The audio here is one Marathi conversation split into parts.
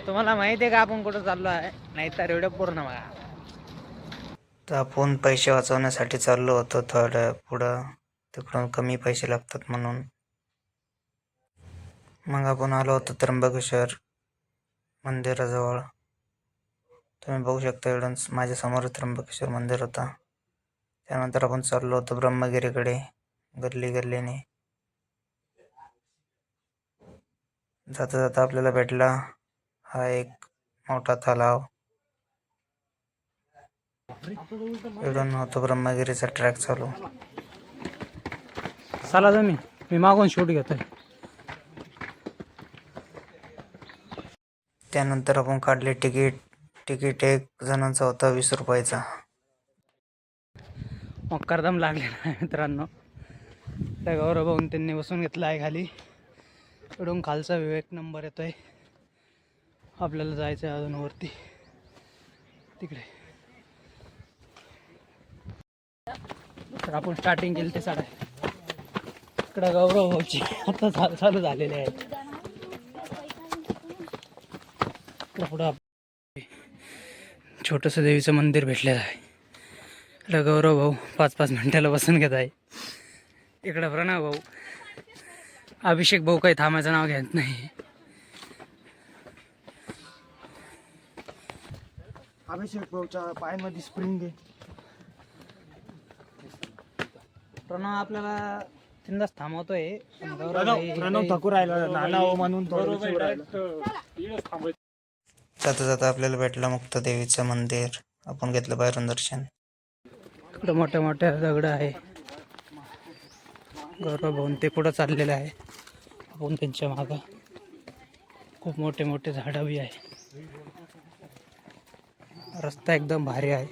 तुम्हाला माहिती आहे का आपण कुठं चाललो आहे? नाही तर व्हिडिओ पूर्ण बघा. तर आपण पैसे वाचवण्यासाठी चाललो होतो थोडं पुढं, तिकडून कमी पैसे लागतात म्हणून. मग आपण आलो होतो त्र्यंबकेश्वर मंदिराजवळ. तुम्ही बघू शकता इकडून माझ्या समोर त्र्यंबकेश्वर मंदिर होता. त्यानंतर आपण चाललो होतो ब्रह्मगिरीकडे गल्ली गल्लीने. जाता जाता आपल्याला भेटला हा एक मोठा तलाव. इकडून होतो ब्रह्मगिरीचा ट्रॅक चालू. चला तुम्ही, मी मागून शूट घेतोय. त्यानंतर आपण काढले तिकीट एक जणांचा होता 20 रुपयाचा. मुक्कादम लागलेला आहे मित्रांनो. त्या गौरव भाऊन त्यांनी बसून घेतला आहे खाली. इकडून खालचा विवेक नंबर येतोय. आपल्याला जायचं आहे अजून वरती तिकडे. तर आपण स्टार्टिंग केली ते साडा इकडे गौरव भाऊची आता चालू झालेले आहेत. इकडं पुढं छोटंसं देवीचं मंदिर भेटलेलं आहे. इकडं गौरव भाऊ 5-5 मिनिटाला बसून घेत आहे. इकडं प्रणव भाऊ, अभिषेक भाऊ काही थांबायचं नाव घेत नाही. अभिषेक भाऊच्या पायामध्ये स्प्रिंग आहे. प्रणव आपल्याला तीनदाच थांबवतोय. प्रणव थकू राहिला नाना हो म्हणून जाता जाता आपल्याला भेटलं मुक्तादेवीचं मंदिर. आपण घेतलं बाहेरून दर्शन. इकडं मोठ्या मोठ्या दगड आहे. गौरव भाऊन ते पुढं चाललेलं आहे. आपण त्यांच्या मागं खूप मोठे मोठे झाडं बी आहे. रस्ता एकदम भारी आहे.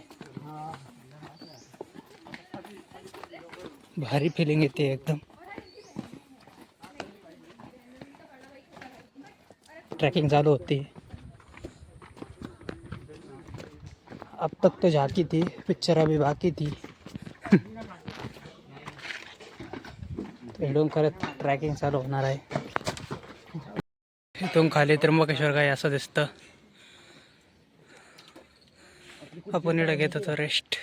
भारी फिलिंग येते एकदम. ट्रॅकिंग चालू होती. अब तक तो झाकी थी, पिक्चर अभी बाकी थी. इकडून करत ट्रॅकिंग चालू होणार आहे. इथून खाली त्र्यंबकेश्वर काय असं दिसतं. आपण इकडे घेत होतो रेस्ट.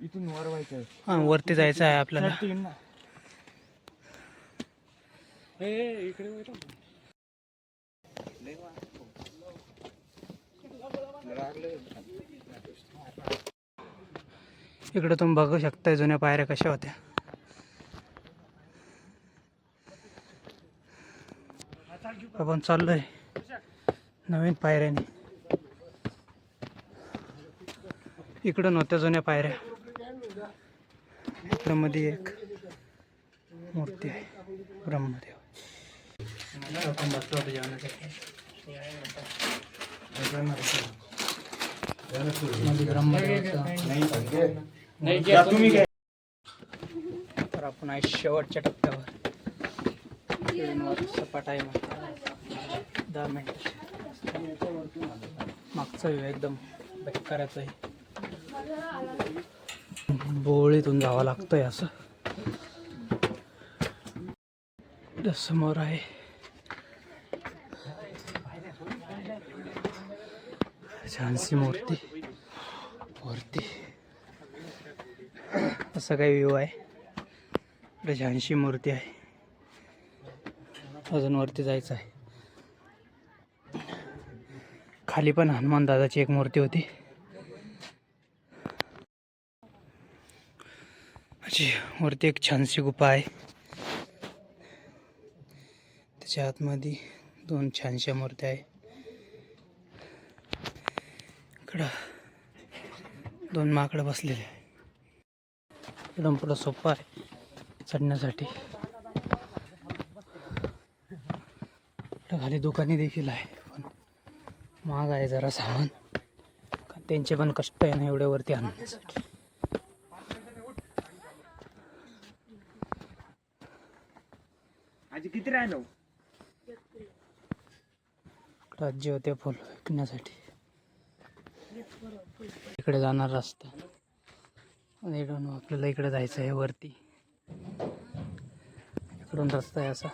इथून वर व्हायचं हां, वरती जायचं आहे आपल्याला. इकडे तुम्ही बघू शकता जुन्या पायऱ्या कशा होत्या. आपण चाललोय नवीन पायऱ्याने. इकडून होत्या जुन्या पायऱ्या. इकडं मध्ये एक मूर्ती आहे ब्रह्मदेव. आपण बसलो होतो जेवणासाठी. तर आपण आहे शेवटच्या टप्प्यावर. सपाट आहे मग 10 मिनिट. मागचा व्ह्यू एकदम बेकाराचं आहे. बोळीतून जावं लागतंय असं. समोर आहे छानशी मूर्ती वरती. असं काही व्ह्यू आहे. इकडे छानशी मूर्ती आहे. अजून वरती जायचं आहे. खाली पण हनुमान दादाची एक मूर्ती होती. अशी वरती एक छानशी गुफा आहे. त्याच्या आतमध्ये 2 छानशा मूर्त्या आहे. इकडं 2 माकडं बसलेले आहे. एकदम पुढं सोपा आहे चढण्यासाठी. खाली दुकाने देखील आहे, पण महाग आहे जरा सामान. त्यांचे पण कष्ट आहे ना एवढ्या वरती आणण्यासाठी. आजी किती राहिलो राज्य होते फुल विकण्यासाठी. इकडे जाणार रस्ता. आपल्याला इकडे जायचं आहे वरती. इकडून रस्ता आहे असा.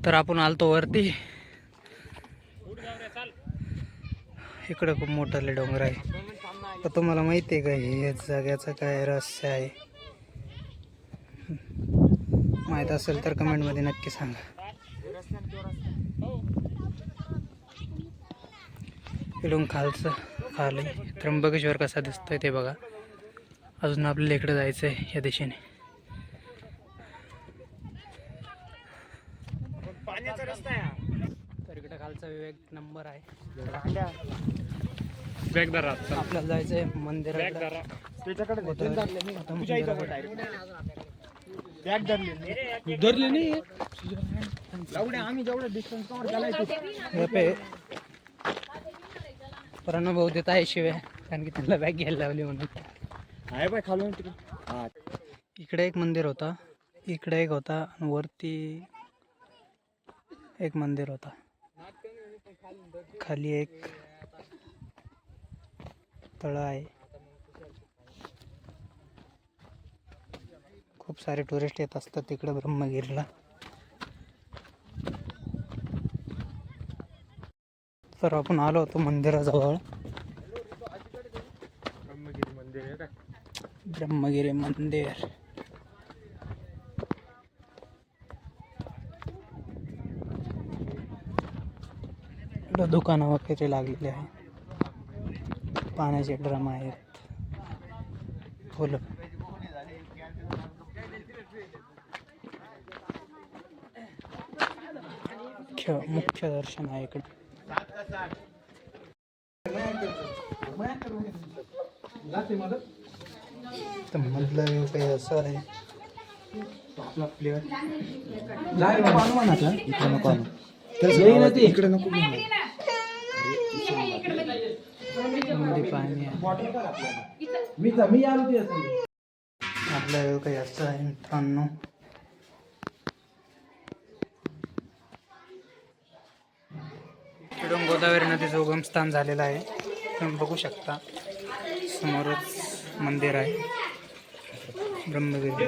तर आपण आलतो वरती. इकडं खूप मोठाले डोंगर आहे. तर तुम्हाला माहिती आहे का हे जाग्याचं काय रहस्य आहे? माहीत असेल तर कमेंटमध्ये नक्की सांगा. इकडून खाली त्र्यंबकेश्वर कसा दिसतोय ते बघा. अजून आपल्याला इकडे जायचं आहे या दिशेने. पाण्याचा रस्ता आहे तर इकडे खालचा विवेक नंबर आहे. बॅग धरा आपल्याला जायचं आहे मंदिराकडे. त्याच्याकडे बॅग धरले नाही एवढे आम्ही जेवढं डिस्टन्स कव्हर केलाय प्रणव देत आहे शिवाय, कारण की त्यांना बॅग घ्यायला लावली म्हणून. आहे बाय खालून तिकडे. इकडे एक मंदिर होता, इकडे एक होता आणि वरती एक मंदिर होता. खाली एक तळ आहे. खूप सारे टुरिस्ट येत असतात तिकडे ब्रह्मगिरीला. तर आपण आलो होतो मंदिराजवळ. ब्रह्मगिरी मंदिर आहे का? ब्रह्मगिरी मंदिर. इकडं दुकानं वगैरे लागलेली आहे. पाण्याचे ड्रम आहेत, फुलं. मुख्य दर्शन आहे इकडे. तर मधलं काही असं आहे. आपला प्लेअर इकडे नको मध्ये पाणी आहे. आपलं काही असं आहे मित्रांनो. इकडून गोदावरी नदीचं उगमस्थान झालेलं आहे. तुम्ही बघू शकता समोरच मंदिर आहे ब्रह्मगिरी.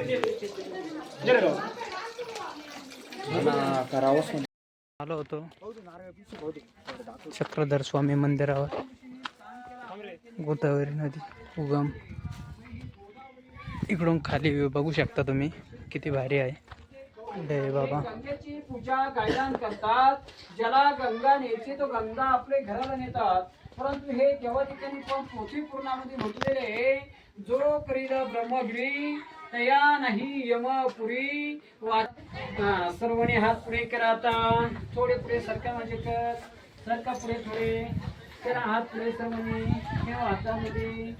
आलो होतो चक्रधर स्वामी मंदिरावर. गोदावरी नदी उगम इकडून खाली व्ह्यू बघू शकता तुम्ही, किती भारी आहे. जय बाबा. गंगेची पूजा गायदान करतात. ज्याला गंगा न्यायची तो गंगा आपले घराला नेतात. परंतु हे जेव्हा ठिकाणी पण पोथी पूर्णामध्ये म्हटलेले, जो करील ब्रह्मगिरी तया नाही यमपुरी. सर्वांनी हात पुढे करा. आता थोडे पुढे सरका, माझे कर सरका पुढे थोडे करा. हात पुढे सर्वांनी ठेवा हातामध्ये.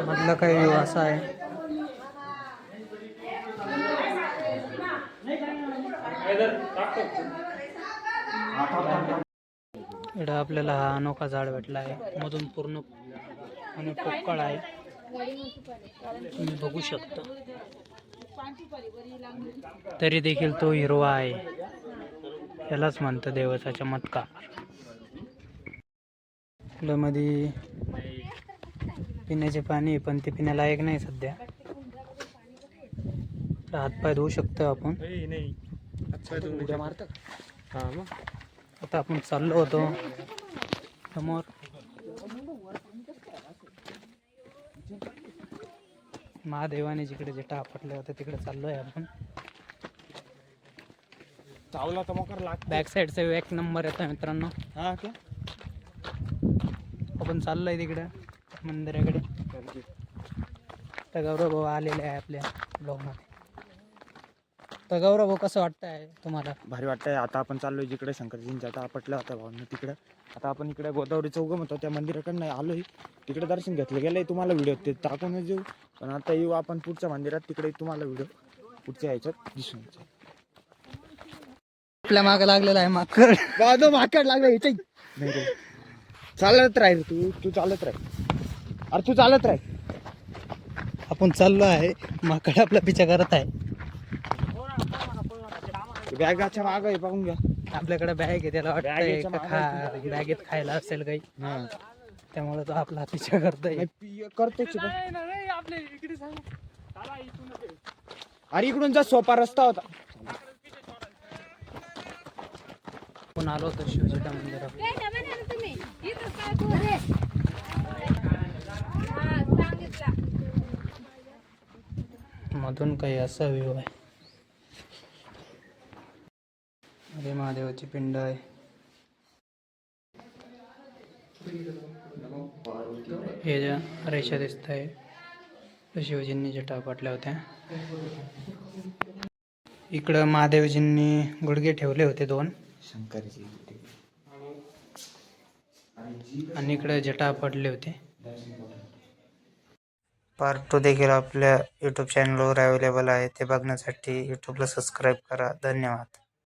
मधला काही व्ह्यू असा आहे. इकडं आपल्याला हा अनोखा झाड भेटला आहे. मधून पूर्ण आणि पोकळ आहे, तुम्ही बघू शकता. तरी देखील तो हिरवा आहे. यालाच म्हणतं देवाचा चमत्कार. मध्ये पिण्याचे पाणी, पण ते पिण्यालायक नाही सध्या. हातपाय धुवू शकतो आपण. आता आपण चाललो होतो समोर महादेवाने जिकडे जटा आपटले होते तिकडे चाललोय आपण. चावला तर मकर लाग. बॅक साईडचा एक नंबर येतो मित्रांनो. हा का? आपण चाललोय तिकडे मंदिराकडे. तर गौरव भाऊ आलेले आहे आपल्या ब्लॉगमध्ये. तर गौरव भाऊ कसं वाटतंय तुम्हाला? भारी वाटतंय. आता आपण चाललोय जिकडे शंकरजींचा आता आपटला होता भावना तिकडे. आता आपण इकडे गोदावरीचं उगम होतं त्या मंदिराकडे आलोय. तिकडे दर्शन घेतलं गेलंय. तुम्हाला व्हिडिओ ते टाकूनच देऊ. पण आता येऊ आपण पुढच्या मंदिरात, तिकडे तुम्हाला व्हिडिओ पुढच्या यायच्यात दिसून येईल. आपल्या मागे लागलेला आहे माकड. माकड लागला याच्या नाही रे. चालत राह तू चालत राह. अरे तू चालत राह. आपण चाललो आहे, माकड आपला पिछा करत आहे. बॅगाच्या माग आहे, पाहून घ्या. आपल्याकडे बॅग आहे, त्याला वाटतंय बॅगेत खायला असेल काही, त्यामुळे तो आपला पिछा करतोय. करतोच. अरे इकडून जा, सोपा रस्ता होता. आपण आलो होतो शिवजीच्या मंदिरात. मधून काही असा व्ह्यू आहे. अरे महादेवाची पिंड आहे. हे ज्या रेषा दिसत आहे शिवजींनी जटा आपटल्या होत्या. इकडं महादेवजींनी गुडघे ठेवले होते 2 शंकरजी आणि इकडे जटा आपटले होते. पार्ट 2 देखील आपल्या यूट्यूब चॅनलवर अवेलेबल आहे. ते बघण्यासाठी यूट्यूबला सबस्क्राईब करा. धन्यवाद.